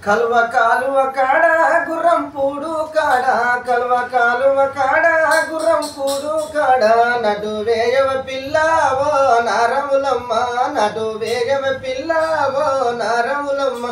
కల్వ కాలువ కాడ గుర్రం పూడు కాడ కల్వ కాలువ కాడ గుర్రం పూడు కాడ నటు వేయవ పిల్లవో నారములమ్మ నటు వేయవ పిల్లవో నారములమ్మ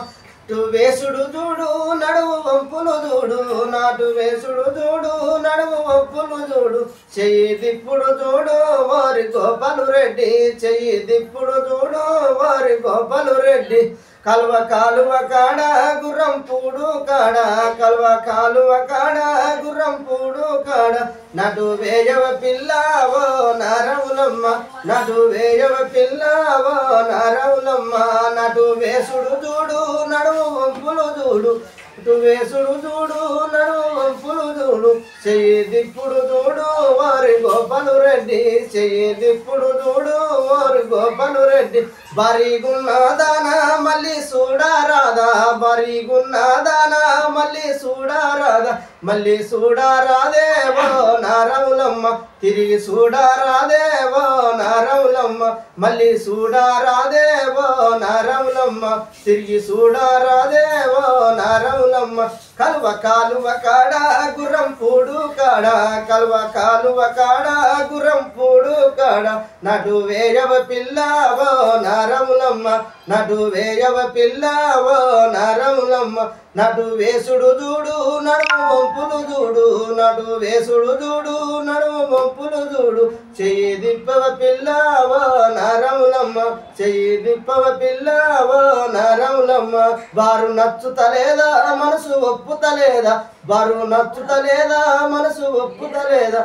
నాటు వేసుడు చూడు నడువు వంపులు చూడు నాటు వేసుడు చూడు నడువు వంపులు చూడు చెయ్యి దిప్పుడు చూడు వారి గోపాలు రెడ్డి చెయ్యి దిప్పుడు చూడు వారి గోపాలు రెడ్డి కల్వ కాలువ కాడ గుర్రం పూడు కాడ కల్వ కాలువ కాడ గుర్రం పూడు కాడ నటు వేయవ పిల్లవో నారవులమ్మ నటు వేయవ పిల్లవో నారవులమ్మ నటు వేసుడు చూడు నడువు వంపులు చూడు నటు వేసుడు చూడు నడువు వంపులు చూడు చెయ్యి దిప్పుడు చూడు వారి గోపాలు రెడ్డి చెయ్యి దిప్పుడు చూడు వారి గోపాలు రెడ్డి బరిగున్నదానా మళ్ళీ చూడరాదా బరిగున్నదానా మళ్ళీ చూడరాదా మళ్ళీ చూడరాదేవో నారవులమ్మ తిరిగి చూడరాదేవో నారవులమ్మ మళ్ళీ చూడరాదేవో నారవులమ్మ తిరిగి చూడరాదేవో నారవులమ్మ కల్వ కాలువ కాడ గుర్రం పూడు కాడ కల్వ కాలువ కాడ గుర్రం పూడు కాడ నటు వేయవ పిల్లవో నారములమ్మ నటు వేయవ పిల్లవో నారములమ్మ నటు వేసుడు చూడు నడుము వంపులు చూడు నటు వేసుడు చూడు నడుము వంపులు చూడు చెయ్యి దిప్పవ పిల్లవో నారములమ్మ చెయ్యి దిప్పవ పిల్లవో నారములమ్మ వారు నచ్చుతలేదా మనసు ఒప్పుతలేదా వారు నచ్చుతలేదా మనసు ఒప్పుతలేదా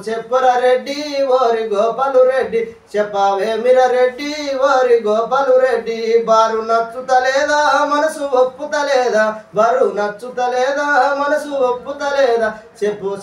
చెప్పుర రెడ్డి ఓరి గోపాలు రెడ్డి చెప్పవేమిర రెడ్డి ఓరి గోపాలు రెడ్డి వారు నచ్చుతలేదా మనసు ఒప్పుతలేదా వారు నచ్చుతలేదా మనసు ఒప్పుతలేదా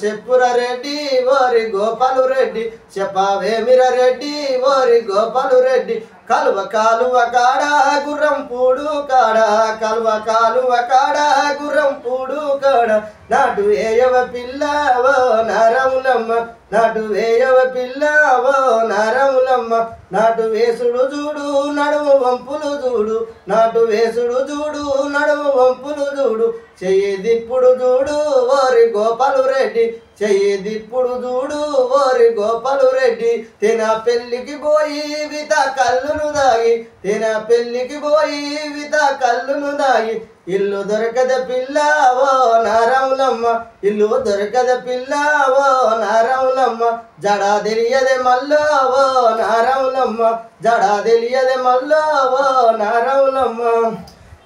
చెప్పుర రెడ్డి ఓరి గోపాలు రెడ్డి చెప్పవేమిర రెడ్డి ఓరి గోపాలు రెడ్డి కల్వ కాలువ కాడ గుర్రం పూడు కాడ కల్వ కాలువ కాడ గుర్రం పూడు కాడ నాటు వేయవ పిల్లవో నారములమ్మ నాటు వేయవ పిల్లవో నారములమ్మ నాటు వేసుడు చూడు నడుము వంపులు చూడు నాటు వేసుడు చూడు నడుము వంపులు చూడు చెయ్యి దిప్పుడు చూడు ఓరి గోపాలు రెడ్డి చెయ్యి దిప్పుడు చూడు ఓరి గోపాలు రెడ్డి తిన పెళ్ళికి పోయి విత కల్లును దాగి తిన పెళ్ళికి పోయి విత కల్లును దాగి ఇల్లు దొరకద పిల్లవో నారములమ్మ ఇల్లు దొరకద పిల్లవో నారములమ్మ జడా తెలియదే మల్లవో నారములమ్మ జడా తెలియదే మల్లవో నారములమ్మ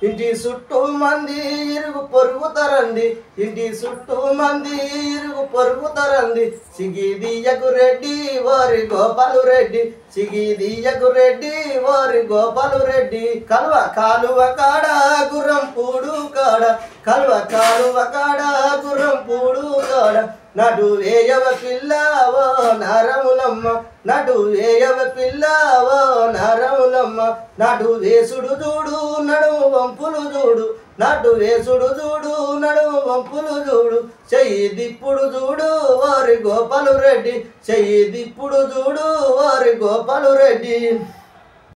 ఇంటి చుట్టూ మంది ఇరుగు పొరుగుతారండి ఇంటి చుట్టూ మంది ఇరుగు పొరుగుతారండి సిగిదియ్యకు రెడ్డి ఓరి గోపాలు రెడ్డి సిగిదియ్యకు రెడ్డి ఓరి గోపాలు రెడ్డి కల్వ కాలువ కాడ గుర్రం పూడు కాడ కల్వ కాలువ కాడ గుర్రం పూడు కాడ నటు వేయవ పిల్లవో నారములమ్మ నటు వేయవ పిల్లవో నారములమ్మ నటు వేసుడు చూడు నడుము వంపులు చూడు నటు వేసుడు చూడు నడుము వంపులు చూడు చెయ్యి దిప్పుడు చూడు ఓరి గోపాలు రెడ్డి చెయ్యి దిప్పుడు చూడు ఓరి గోపాలు రెడ్డి